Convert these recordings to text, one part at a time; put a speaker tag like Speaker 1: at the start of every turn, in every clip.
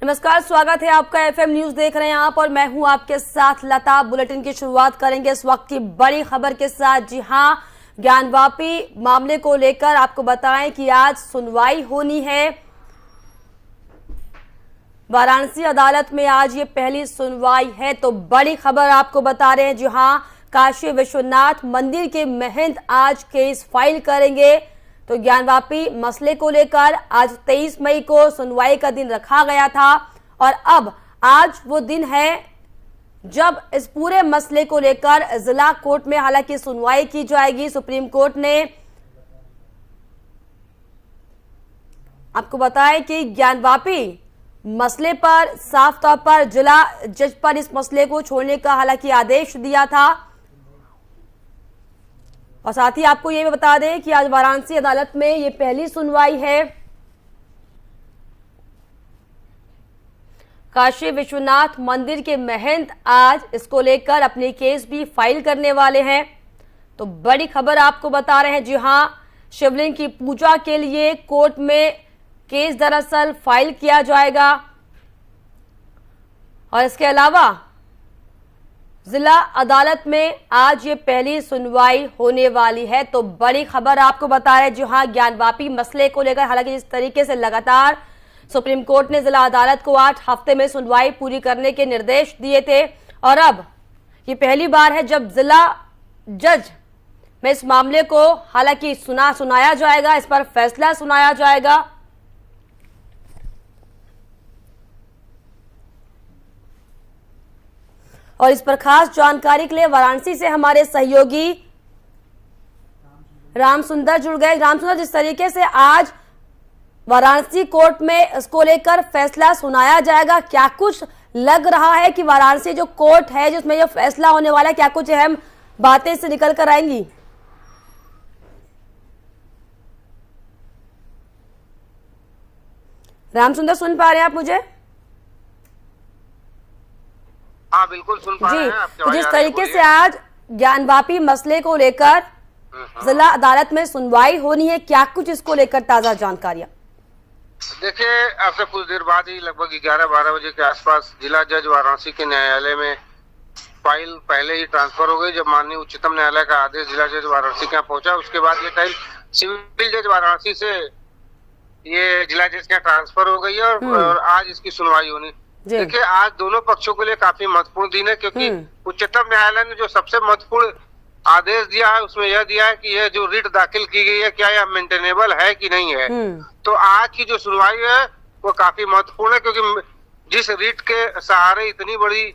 Speaker 1: नमस्कार, स्वागत है आपका एफएम न्यूज देख रहे हैं आप और मैं हूं आपके साथ लता। बुलेटिन की शुरुआत करेंगे इस वक्त की बड़ी खबर के साथ। जी हां, ज्ञानवापी मामले को लेकर आपको बताएं कि आज सुनवाई होनी है। वाराणसी अदालत में आज ये पहली सुनवाई है, तो बड़ी खबर आपको बता रहे हैं। जी हां, काशी विश्वनाथ मंदिर के महंत आज केस फाइल करेंगे। तो ज्ञानवापी मसले को लेकर आज 23 मई को सुनवाई का दिन रखा गया था और अब आज वो दिन है जब इस पूरे मसले को लेकर जिला कोर्ट में हालांकि सुनवाई की जाएगी। सुप्रीम कोर्ट ने आपको बताया कि ज्ञानवापी मसले पर साफ तौर पर जिला जज पर इस मसले को छोड़ने का हालांकि आदेश दिया था। और साथ ही आपको ये भी बता दें कि आज वाराणसी अदालत में ये पहली सुनवाई है। काशी विश्वनाथ मंदिर के महंत आज इसको लेकर अपने केस भी फाइल करने वाले हैं। तो बड़ी खबर आपको बता रहे हैं। जी हां, शिवलिंग की पूजा के लिए कोर्ट में केस दरअसल फाइल किया जाएगा और इसके अलावा जिला अदालत में आज ये पहली सुनवाई होने वाली है। तो बड़ी खबर आपको बता रहे हैं। जी हां, ज्ञानवापी मसले को लेकर हालांकि जिस तरीके से लगातार सुप्रीम कोर्ट ने जिला अदालत को 8 हफ्ते में सुनवाई पूरी करने के निर्देश दिए थे और अब ये पहली बार है जब जिला जज में इस मामले को हालांकि सुनाया जाएगा, इस पर फैसला सुनाया जाएगा। और इस पर खास जानकारी के लिए वाराणसी से हमारे सहयोगी राम सुंदर जुड़ गए। राम सुंदर, जिस तरीके से आज वाराणसी कोर्ट में इसको लेकर फैसला सुनाया जाएगा, क्या कुछ लग रहा है कि वाराणसी जो कोर्ट है जिसमें यह फैसला होने वाला है, क्या कुछ अहम बातें इससे निकल कर आएंगी? राम सुंदर, सुन पा रहे हैं आप मुझे?
Speaker 2: हाँ, बिल्कुल सुन पा रहे हैं।
Speaker 1: तो जिस तरीके से आज ज्ञानवापी मसले को लेकर जिला अदालत में सुनवाई होनी है, क्या कुछ इसको लेकर ताजा जानकारियां?
Speaker 2: देखिए, आपसे कुछ देर बाद ही लगभग 11-12 बजे के आसपास जिला जज वाराणसी के न्यायालय में फाइल पहले ही ट्रांसफर हो गई। जब माननीय उच्चतम न्यायालय का आदेश जिला जज वाराणसी के यहाँ पहुंचा, उसके बाद ये फाइल सिविल जज वाराणसी से ये जिला जज के यहाँ ट्रांसफर हो गई है और आज इसकी सुनवाई होनी। देखिए, आज दोनों पक्षों के लिए काफी महत्वपूर्ण दिन है क्योंकि उच्चतम न्यायालय ने जो सबसे महत्वपूर्ण आदेश दिया है उसमें यह दिया है कि यह जो रिट दाखिल की गई है क्या यह मेंटेनेबल है कि नहीं है। तो आज की जो सुनवाई है वो काफी महत्वपूर्ण है क्योंकि जिस रिट के सहारे इतनी बड़ी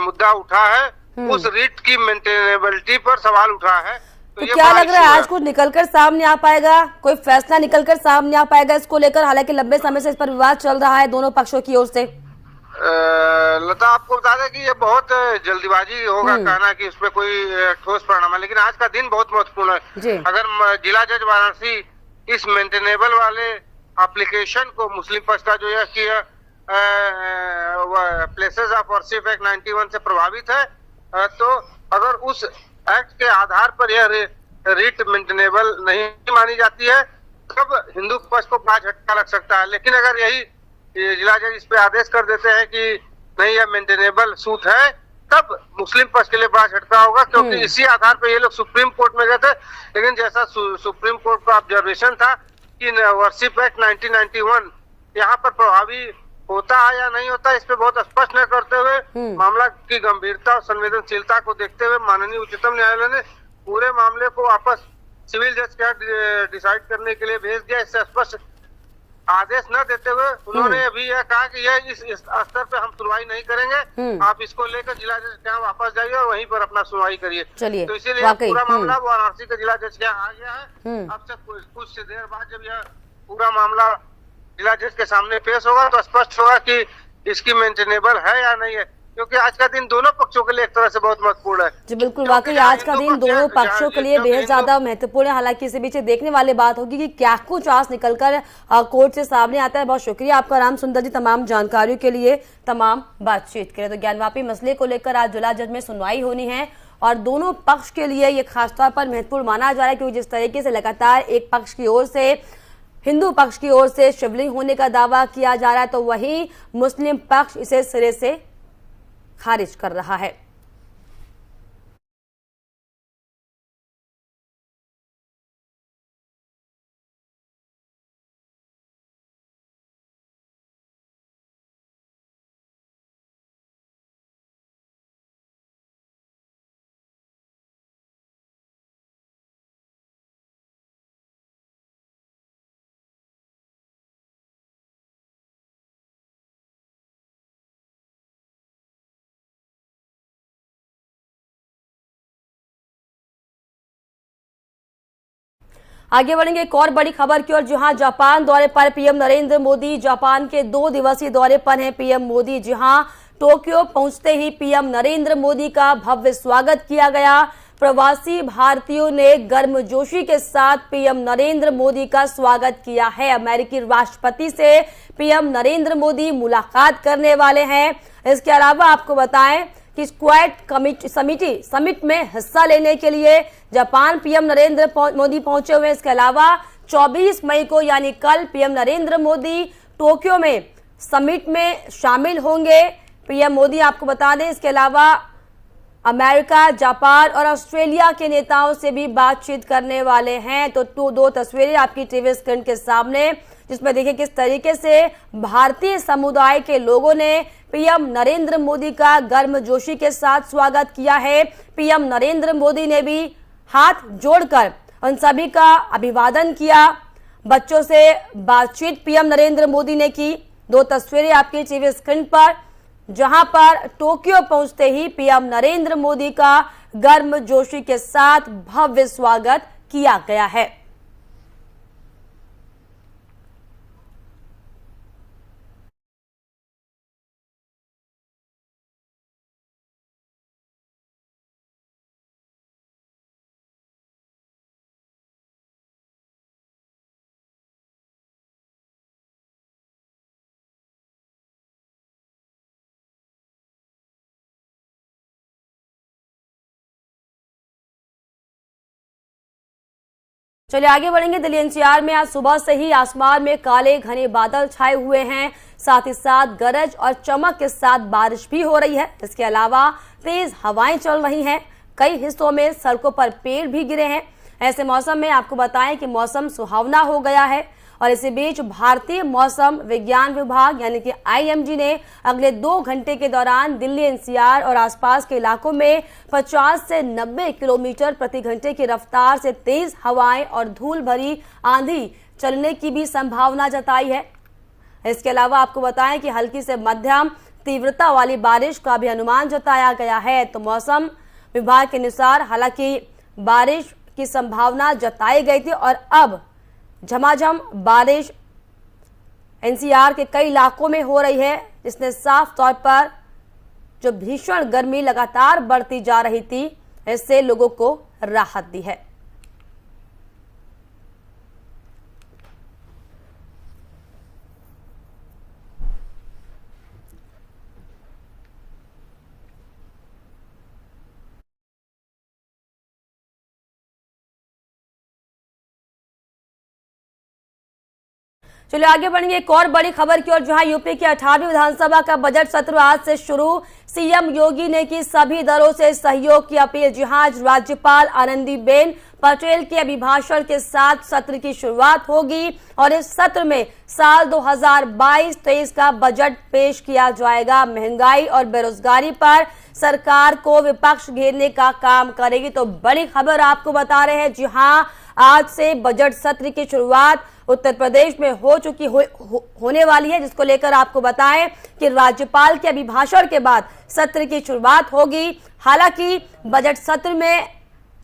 Speaker 2: मुद्दा उठा है उस रिट की मेंटेनेबिलिटी पर सवाल उठा है।
Speaker 1: तो क्या लग रहा है आज कुछ निकलकर सामने आ पाएगा, कोई फैसला निकलकर सामने आ पाएगा इसको लेकर? हालांकि लंबे समय से इस पर विवाद चल रहा है दोनों पक्षों की ओर से।
Speaker 2: लता, आपको बता दें कि ये बहुत जल्दीबाजी होगा कहना कि इसमें कोई ठोस परिणाम है, लेकिन आज का दिन बहुत महत्वपूर्ण है। अगर जिला जज वाराणसी इस मेंटेनेबल वाले एप्लीकेशन को मुस्लिम पक्ष का जो यह किया प्लेसेस ऑफ वर्शिप एक्ट 91 से प्रभावित है, तो अगर उस एक्ट के आधार पर यह रिट मेंटेनेबल नहीं मानी जाती है तब हिंदू पक्ष को बड़ा झटका लग सकता है। लेकिन अगर यही जिला जज इस पे आदेश कर देते हैं कि नहीं यह मेंटेनेबल सूट है, तब मुस्लिम पक्ष के लिए बड़ा झटका होगा क्योंकि इसी आधार पर ये लोग सुप्रीम कोर्ट में गए थे। लेकिन जैसा सुप्रीम कोर्ट का ऑब्जर्वेशन था कि वर्शिप एक्ट 1991 यहाँ पर प्रभावी होता है या नहीं होता, इस पे बहुत स्पष्ट न करते हुए मामला की गंभीरता और संवेदनशीलता को देखते हुए माननीय उच्चतम न्यायालय ने पूरे मामले को वापस सिविल जज के डिसाइड करने के लिए भेज दिया। इससे स्पष्ट आदेश न देते हुए उन्होंने अभी यह कहा कि यह इस स्तर पे हम सुनवाई नहीं करेंगे, आप इसको लेकर जिला जज के यहाँ वापस जाइए और वहीं पर अपना सुनवाई करिए। तो इसीलिए पूरा मामला वाराणसी के जिला जज के यहाँ आ गया है। अब से कुछ देर बाद जब यह पूरा मामला जिला जज के सामने पेश होगा तो स्पष्ट होगा कि इसकी मेंटेनेबल है या नहीं है, क्योंकि आज का दिन दोनों पक्षों के लिए एक तरह से बहुत महत्वपूर्ण है।
Speaker 1: जी बिल्कुल, वाकई आज का दिन दोनों पक्षों के लिए बेहद ज्यादा महत्वपूर्ण है। हालांकि इसी बीच देखने वाली बात होगी कि क्या कुछ आज निकलकर कोर्ट से सामने आता है। बहुत शुक्रिया आपका राम सुंदर जी तमाम जानकारियों के लिए, तमाम बातचीत के लिए। तो ज्ञानवापी मसले को लेकर आज जिला जज में सुनवाई होनी है और दोनों पक्ष के लिए ये खासतौर पर महत्वपूर्ण माना जा रहा है क्योंकि जिस तरीके से लगातार एक पक्ष की ओर से हिंदू पक्ष की ओर से शिवलिंग होने का दावा किया जा रहा है, तो वहीं मुस्लिम पक्ष इसे सिरे से खारिज कर रहा है। आगे बढ़ेंगे एक और बड़ी खबर की ओर, जहां जापान दौरे पर पीएम नरेंद्र मोदी। जापान के 2 दिवसीय दौरे पर हैं पीएम मोदी। जहां टोक्यो पहुंचते ही पीएम नरेंद्र मोदी का भव्य स्वागत किया गया। प्रवासी भारतीयों ने गर्मजोशी के साथ पीएम नरेंद्र मोदी का स्वागत किया है। अमेरिकी राष्ट्रपति से पीएम नरेंद्र मोदी मुलाकात करने वाले हैं। इसके अलावा आपको बताएं कि क्वाड समिट में हिस्सा लेने के लिए जापान पीएम नरेंद्र मोदी पहुंचे हुए हैं। इसके अलावा 24 मई को यानी कल पीएम नरेंद्र मोदी टोक्यो में समिट में शामिल होंगे। पीएम मोदी आपको बता दें, इसके अलावा अमेरिका, जापान और ऑस्ट्रेलिया के नेताओं से भी बातचीत करने वाले हैं। तो 2 तस्वीरें आपकी टीवी स्क्रीन के सामने, जिसमें देखिए किस तरीके से भारतीय समुदाय के लोगों ने पीएम नरेंद्र मोदी का गर्मजोशी के साथ स्वागत किया है। पीएम नरेंद्र मोदी ने भी हाथ जोड़कर उन सभी का अभिवादन किया। बच्चों से बातचीत पीएम नरेंद्र मोदी ने की। 2 तस्वीरें आपकी टीवी स्क्रीन पर, जहां पर टोक्यो पहुंचते ही पीएम नरेंद्र मोदी का गर्मजोशी के साथ भव्य स्वागत किया गया है। चलिए आगे बढ़ेंगे। दिल्ली एनसीआर में आज सुबह से ही आसमान में काले घने बादल छाए हुए हैं। साथ ही साथ गरज और चमक के साथ बारिश भी हो रही है। इसके अलावा तेज हवाएं चल रही हैं। कई हिस्सों में सड़कों पर पेड़ भी गिरे हैं। ऐसे मौसम में आपको बताएं कि मौसम सुहावना हो गया है। और इसी बीच भारतीय मौसम विज्ञान विभाग यानी कि आईएमडी ने अगले 2 घंटे के दौरान दिल्ली एनसीआर और आसपास के इलाकों में 50 से 90 किलोमीटर प्रति घंटे की रफ्तार से तेज हवाएं और धूल भरी आंधी चलने की भी संभावना जताई है। इसके अलावा आपको बताएं कि हल्की से मध्यम तीव्रता वाली बारिश का भी अनुमान जताया गया है। तो मौसम विभाग के अनुसार हालांकि बारिश की संभावना जताई गई थी और अब झमाझम बारिश एनसीआर के कई इलाकों में हो रही है, जिसने साफ तौर पर जो भीषण गर्मी लगातार बढ़ती जा रही थी, इससे लोगों को राहत दी है। चलिए आगे बढ़ेंगे एक और बड़ी खबर की ओर, जहां यूपी की 18वीं विधानसभा का बजट सत्र आज से शुरू। सीएम योगी ने की सभी दलों से सहयोग की अपील। जहां राज्यपाल आनंदीबेन पटेल के अभिभाषण के साथ सत्र की शुरुआत होगी और इस सत्र में साल 2022-23 का बजट पेश किया जाएगा। महंगाई और बेरोजगारी पर सरकार को विपक्ष घेरने का काम करेगी। तो बड़ी खबर आपको बता रहे हैं, जहां आज से बजट सत्र की शुरुआत उत्तर प्रदेश में होने वाली है, जिसको लेकर आपको बताएं कि राज्यपाल के अभिभाषण के बाद सत्र की शुरुआत होगी। हालांकि बजट सत्र में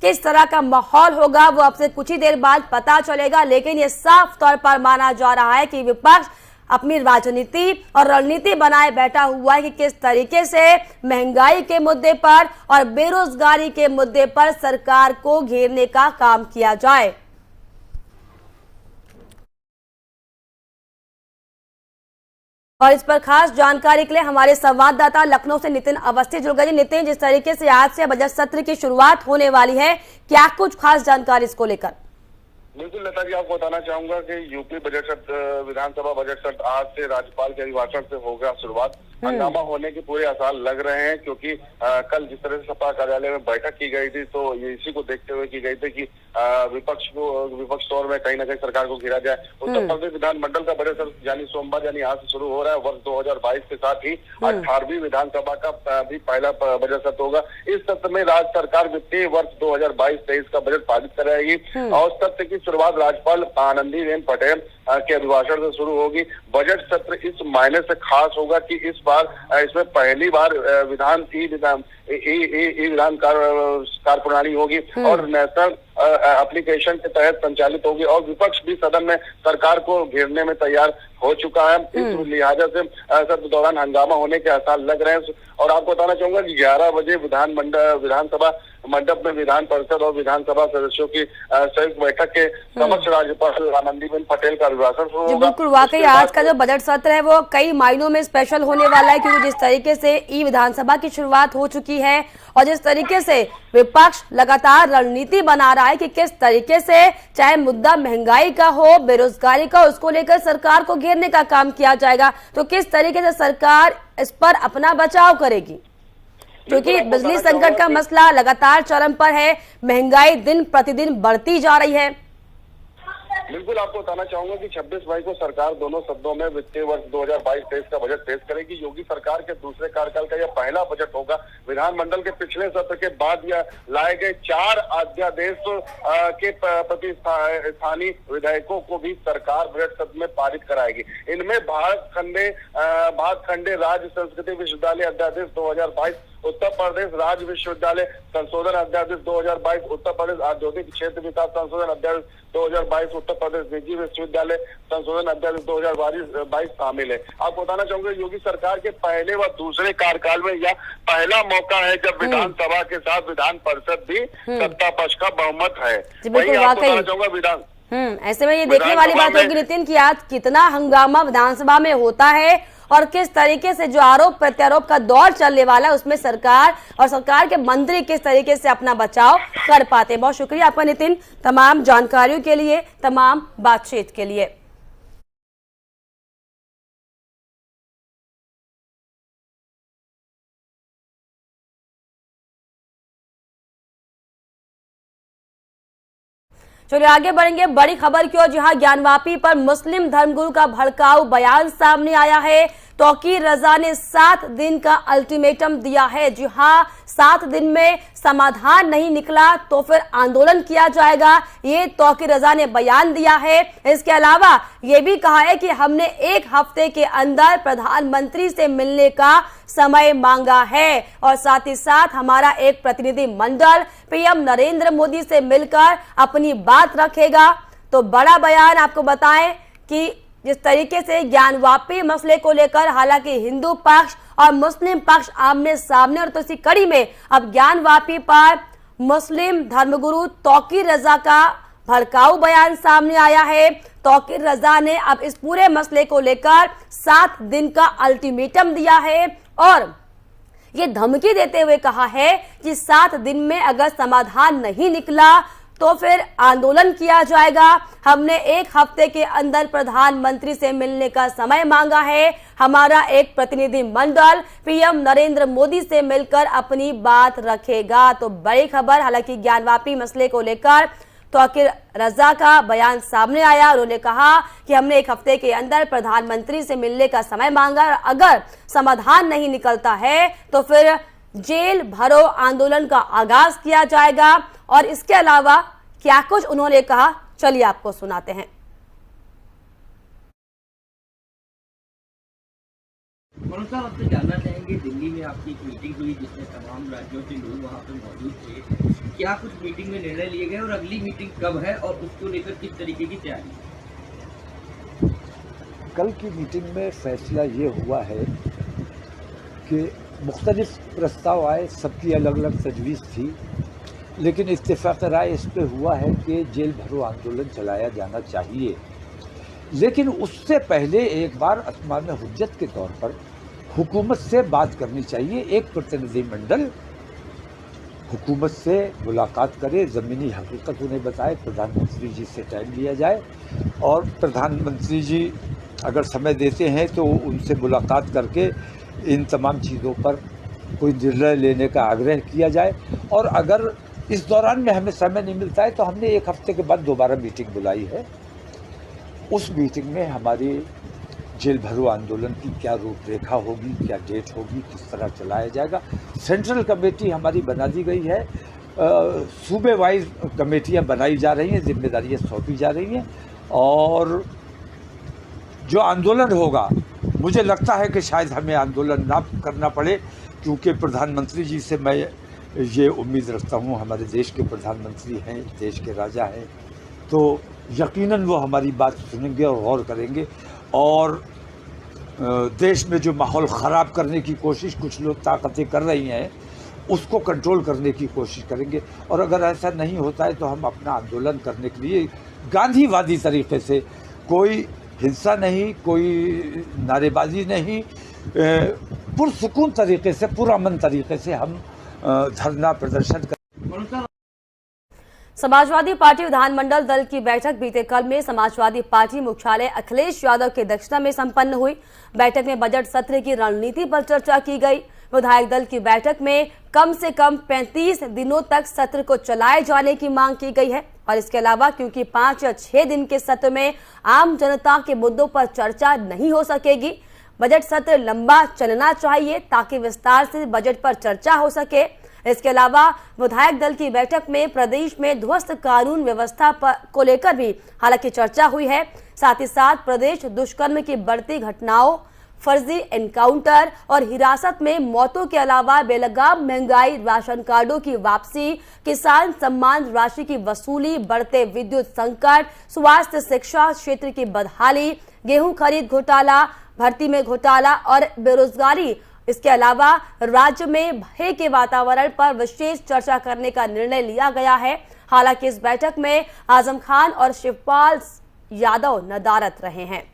Speaker 1: किस तरह का माहौल होगा वो आपसे कुछ ही देर बाद पता चलेगा, लेकिन ये साफ तौर पर माना जा रहा है कि विपक्ष अपनी राजनीति और रणनीति बनाए बैठा हुआ है कि किस तरीके से महंगाई के मुद्दे पर और बेरोजगारी के मुद्दे पर सरकार को घेरने का काम किया जाए। और इस पर खास जानकारी के लिए हमारे संवाददाता लखनऊ से नितिन अवस्थी जुड़ गए। नितिन, जिस तरीके से आज से बजट सत्र की शुरुआत होने वाली है, क्या कुछ खास जानकारी इसको लेकर?
Speaker 3: बिल्कुल नेता जी, आपको बताना चाहूंगा कि यूपी बजट सत्र, विधानसभा बजट सत्र आज से राज्यपाल के अभिभाषण से होगा शुरुआत। हंगामा होने के पूरे आसार लग रहे हैं, क्योंकि कल जिस तरह से सपा कार्यालय में बैठक की गई थी, तो ये इसी को देखते हुए की गई थी कि विपक्ष तौर में कहीं ना कहीं सरकार को घेरा जाए। उत्तर प्रदेश विधानमंडल का बजट सत्र यानी सोमवार यानी आज से शुरू हो रहा है। वर्ष 2022 के साथ ही 18वीं विधानसभा का भी पहला बजट सत्र होगा। इस सत्र में राज्य सरकार वित्तीय वर्ष 2022-23 का बजट पारित कराएगी और सत्र की शुरुआत राज्यपाल आनंदीबेन पटेल के अभिभाषण से शुरू होगी। बजट सत्र इस मायने से खास होगा कि इस बार इसमें पहली बार विधान कार्य प्रणाली होगी और नेशनल एप्लीकेशन के तहत संचालित होगी और विपक्ष भी सदन में सरकार को घेरने में तैयार हो चुका है। इस लिहाजा से सत्र दौरान हंगामा होने के आसार लग रहे हैं। और आपको बताना चाहूंगा कि 11 बजे विधानसभा मंडप में विधान परिषद और विधानसभा सदस्यों की संयुक्त बैठक के समक्ष राज्यपाल आनंदीबेन पटेल का अभिभाषण शुरू होगा।
Speaker 1: बिल्कुल, वाकई आज का जो बजट सत्र है वो कई मायनों में स्पेशल होने वाला है, क्योंकि जिस तरीके से ई विधानसभा की शुरुआत हो चुकी है और जिस तरीके से विपक्ष लगातार रणनीति बना रहा है कि किस तरीके से चाहे मुद्दा महंगाई का हो, बेरोजगारी का, उसको लेकर सरकार को घेरने का काम किया जाएगा, तो किस तरीके से सरकार इस पर अपना बचाव करेगी, क्योंकि बिजली संकट का मसला लगातार चरम पर है, महंगाई दिन प्रतिदिन बढ़ती जा रही है।
Speaker 3: बिल्कुल, आपको बताना चाहूंगा कि 26 मई को सरकार दोनों सदनों में वित्तीय वर्ष 2022-23 का बजट पेश करेगी। योगी सरकार के दूसरे कार्यकाल का यह पहला बजट होगा। विधानमंडल के पिछले सत्र के बाद यह लाए गए 4 अध्यादेश के प्रति स्थानीय विधायकों को भी सरकार बजट सत्र में पारित कराएगी। इनमें भारत खंडे राज्य संस्कृति विश्वविद्यालय अध्यादेश 2022, उत्तर प्रदेश राज्य विश्वविद्यालय संशोधन अध्यादेश 2022, उत्तर प्रदेश औद्योगिक क्षेत्र विकास संशोधन अध्यादेश 2022, उत्तर प्रदेश निजी विश्वविद्यालय संशोधन अध्यादेश 2022 शामिल है। आपको बताना चाहूंगा योगी सरकार के पहले व दूसरे कार्यकाल में यह पहला मौका है जब विधानसभा के साथ विधान परिषद भी सत्ता पक्ष का बहुमत है। वही आपको बताना चाहूंगा
Speaker 1: ऐसे में ये देखने वाली बात होगी नितिन की आज कितना हंगामा विधानसभा में होता है और किस तरीके से जो आरोप प्रत्यारोप का दौर चलने वाला है उसमें सरकार और सरकार के मंत्री किस तरीके से अपना बचाव कर पाते हैं। बहुत शुक्रिया आपका नितिन, तमाम जानकारियों के लिए, तमाम बातचीत के लिए। चलिए आगे बढ़ेंगे बड़ी खबर की ओर, जहां ज्ञानवापी पर मुस्लिम धर्मगुरु का भड़काऊ बयान सामने आया है। तौकीर रजा ने 7 दिन का अल्टीमेटम दिया है। जी हां, 7 दिन में समाधान नहीं निकला तो फिर आंदोलन किया जाएगा, ये तौकीर रजा ने बयान दिया है। इसके अलावा ये भी कहा है कि हमने 1 हफ्ते के अंदर प्रधानमंत्री से मिलने का समय मांगा है और साथ ही साथ हमारा एक प्रतिनिधि मंडल पीएम नरेंद्र मोदी से मिलकर अपनी बात रखेगा। तो बड़ा बयान आपको बताएं कि जिस तरीके से ज्ञानवापी मसले को लेकर हालांकि हिंदू पक्ष और मुस्लिम पक्ष आमने सामने, और तो इसी कड़ी में अब ज्ञानवापी पर मुस्लिम धर्मगुरु तौकीर रजा का भड़काऊ बयान सामने आया है। तौकीर रजा ने अब इस पूरे मसले को लेकर 7 दिन का अल्टीमेटम दिया है और ये धमकी देते हुए कहा है कि 7 दिन में अगर समाधान नहीं निकला तो फिर आंदोलन किया जाएगा। हमने 1 हफ्ते के अंदर प्रधानमंत्री से मिलने का समय मांगा है। हमारा एक प्रतिनिधि मंडल पीएम नरेंद्र मोदी से मिलकर अपनी बात रखेगा। तो बड़ी खबर, हालांकि ज्ञानवापी मसले को लेकर तौकीर रजा का बयान सामने आया। उन्होंने कहा कि हमने 1 हफ्ते के अंदर प्रधानमंत्री से मिलने का समय मांगा, अगर समाधान नहीं निकलता है तो फिर जेल भरो आंदोलन का आगाज किया जाएगा। और इसके अलावा क्या कुछ उन्होंने कहा, चलिए आपको सुनाते हैं।
Speaker 4: मनोज साहब, आपसे जानना चाहेंगे, दिल्ली में आपकी एक मीटिंग हुई जिसमें तमाम राज्यों के लोग वहां पर मौजूद थे, क्या कुछ मीटिंग में निर्णय लिए गए और अगली मीटिंग कब है और उसको लेकर किस तरीके की तैयारी?
Speaker 5: कल की मीटिंग में फैसला ये हुआ है कि मुख्तलिफ प्रस्ताव आए, सबकी अलग अलग तजवीज़ थी, लेकिन इत्तेफाक राय इस पे हुआ है कि जेल भरो आंदोलन चलाया जाना चाहिए। लेकिन उससे पहले एक बार अत्माम हुज्जत के तौर पर हुकूमत से बात करनी चाहिए। एक प्रतिनिधिमंडल हुकूमत से मुलाकात करे, ज़मीनी हकीकत उन्हें बताए, प्रधानमंत्री जी से टाइम लिया जाए और प्रधानमंत्री जी अगर समय देते हैं तो उनसे मुलाकात करके इन तमाम चीज़ों पर कोई निर्णय लेने का आग्रह किया जाए। और अगर इस दौरान में हमें समय नहीं मिलता है तो हमने एक हफ्ते के बाद दोबारा मीटिंग बुलाई है। उस मीटिंग में हमारी जेल भरो आंदोलन की क्या रूपरेखा होगी, क्या डेट होगी, किस तरह चलाया जाएगा। सेंट्रल कमेटी हमारी बना दी गई है, सूबे वाइज कमेटियां बनाई जा रही हैं, जिम्मेदारियां सौंपी जा रही हैं और जो आंदोलन होगा मुझे लगता है कि शायद हमें आंदोलन ना करना पड़े, क्योंकि प्रधानमंत्री जी से मैं ये उम्मीद रखता हूँ, हमारे देश के प्रधानमंत्री हैं, देश के राजा हैं, तो यकीनन वो हमारी बात सुनेंगे और गौर करेंगे और देश में जो माहौल ख़राब करने की कोशिश कुछ लोग ताकतें कर रही हैं उसको कंट्रोल करने की कोशिश करेंगे। और अगर ऐसा नहीं होता है तो हम अपना आंदोलन करने के लिए गांधीवादी तरीके से, कोई हिंसा नहीं, कोई नारेबाजी नहीं, पुरसुकून तरीके से, पुरअमन तरीके से हम धरना प्रदर्शन कर।
Speaker 1: समाजवादी पार्टी विधानमंडल दल की बैठक बीते कल में समाजवादी पार्टी मुख्यालय अखिलेश यादव की अध्यक्षता में संपन्न हुई। बैठक में बजट सत्र की रणनीति पर चर्चा की गई। विधायक दल की बैठक में कम से कम 35 दिनों तक सत्र को चलाए जाने की मांग की गई है और इसके अलावा क्योंकि 5 या 6 दिन के सत्र में आम जनता के मुद्दों पर चर्चा नहीं हो सकेगी, बजट सत्र लंबा चलना चाहिए ताकि विस्तार से बजट पर चर्चा हो सके। इसके अलावा विधायक दल की बैठक में प्रदेश में ध्वस्त कानून व्यवस्था को लेकर भी हालांकि चर्चा हुई है। साथ ही साथ प्रदेश दुष्कर्म की बढ़ती घटनाओं, फर्जी एनकाउंटर और हिरासत में मौतों के अलावा बेलगाम महंगाई, राशन कार्डों की वापसी, किसान सम्मान राशि की वसूली, बढ़ते विद्युत संकट, स्वास्थ्य शिक्षा क्षेत्र की बदहाली, गेहूं खरीद घोटाला, भर्ती में घोटाला और बेरोजगारी, इसके अलावा राज्य में भय के वातावरण पर विशेष चर्चा करने का निर्णय लिया गया है। हालांकि इस बैठक में आजम खान और शिवपाल यादव नदारत रहे हैं।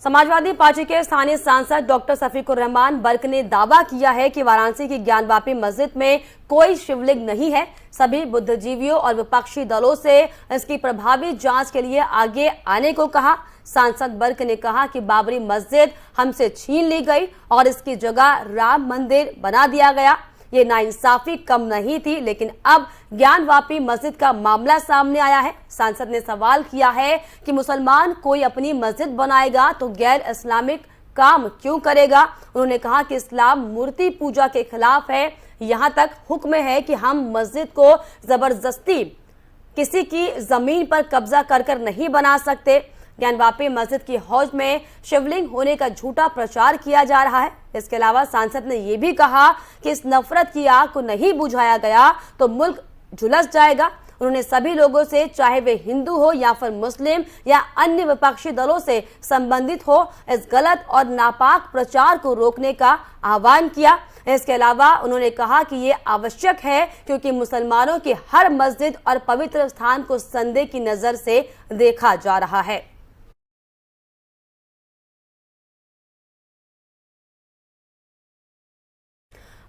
Speaker 1: समाजवादी पार्टी के स्थानीय सांसद डॉक्टर शफीकुर रहमान बर्क ने दावा किया है कि वाराणसी की ज्ञानवापी मस्जिद में कोई शिवलिंग नहीं है। सभी बुद्धिजीवियों और विपक्षी दलों से इसकी प्रभावी जांच के लिए आगे आने को कहा। सांसद बर्क ने कहा कि बाबरी मस्जिद हमसे छीन ली गई और इसकी जगह राम मंदिर बना दिया गया। ये नाइंसाफी कम नहीं थी, लेकिन अब ज्ञानवापी मस्जिद का मामला सामने आया है। सांसद ने सवाल किया है कि मुसलमान कोई अपनी मस्जिद बनाएगा तो गैर इस्लामिक काम क्यों करेगा। उन्होंने कहा कि इस्लाम मूर्ति पूजा के खिलाफ है। यहाँ तक हुक्म है कि हम मस्जिद को जबरदस्ती किसी की जमीन पर कब्जा कर नहीं बना सकते। ज्ञानवापी मस्जिद की हौज में शिवलिंग होने का झूठा प्रचार किया जा रहा है। इसके अलावा सांसद ने यह भी कहा कि इस नफरत की आग को नहीं बुझाया गया तो मुल्क झुलस जाएगा। उन्होंने सभी लोगों से, चाहे वे हिंदू हो या फिर मुस्लिम या अन्य विपक्षी दलों से संबंधित हो, इस गलत और नापाक प्रचार को रोकने का आह्वान किया। इसके अलावा उन्होंने कहा कि ये आवश्यक है क्योंकि मुसलमानों की हर मस्जिद और पवित्र स्थान को संदेह की नजर से देखा जा रहा है।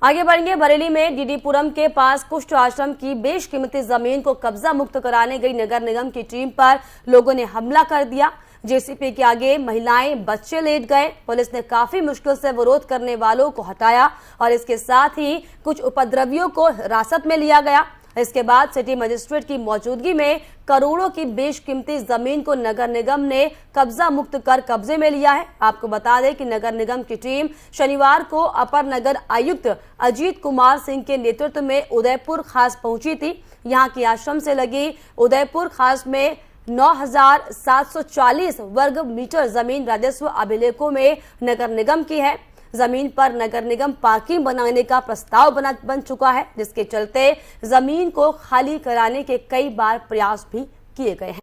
Speaker 1: आगे बढ़ेंगे। बरेली में डीडीपुरम के पास कुष्ठ आश्रम की बेशकीमती जमीन को कब्जा मुक्त कराने गई नगर निगम की टीम पर लोगों ने हमला कर दिया। जेसीपी के आगे महिलाएं, बच्चे लेट गए। पुलिस ने काफी मुश्किल से विरोध करने वालों को हटाया और इसके साथ ही कुछ उपद्रवियों को हिरासत में लिया गया। इसके बाद सिटी मजिस्ट्रेट की मौजूदगी में करोड़ों की बेशकीमती जमीन को नगर निगम ने कब्जा मुक्त कर कब्जे में लिया है। आपको बता दें कि नगर निगम की टीम शनिवार को अपर नगर आयुक्त अजीत कुमार सिंह के नेतृत्व में उदयपुर खास पहुंची थी। यहां की आश्रम से लगी उदयपुर खास में 9,740 वर्ग मीटर जमीन राजस्व अभिलेखों में नगर निगम की है। जमीन पर नगर निगम पार्किंग बनाने का प्रस्ताव बन चुका है, जिसके चलते जमीन को खाली कराने के कई बार प्रयास भी किए गए हैं।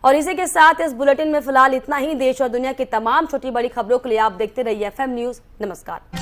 Speaker 1: और इसी के साथ इस बुलेटिन में फिलहाल इतना ही। देश और दुनिया की तमाम छोटी बड़ी खबरों के लिए आप देखते रहिए FM न्यूज। नमस्कार।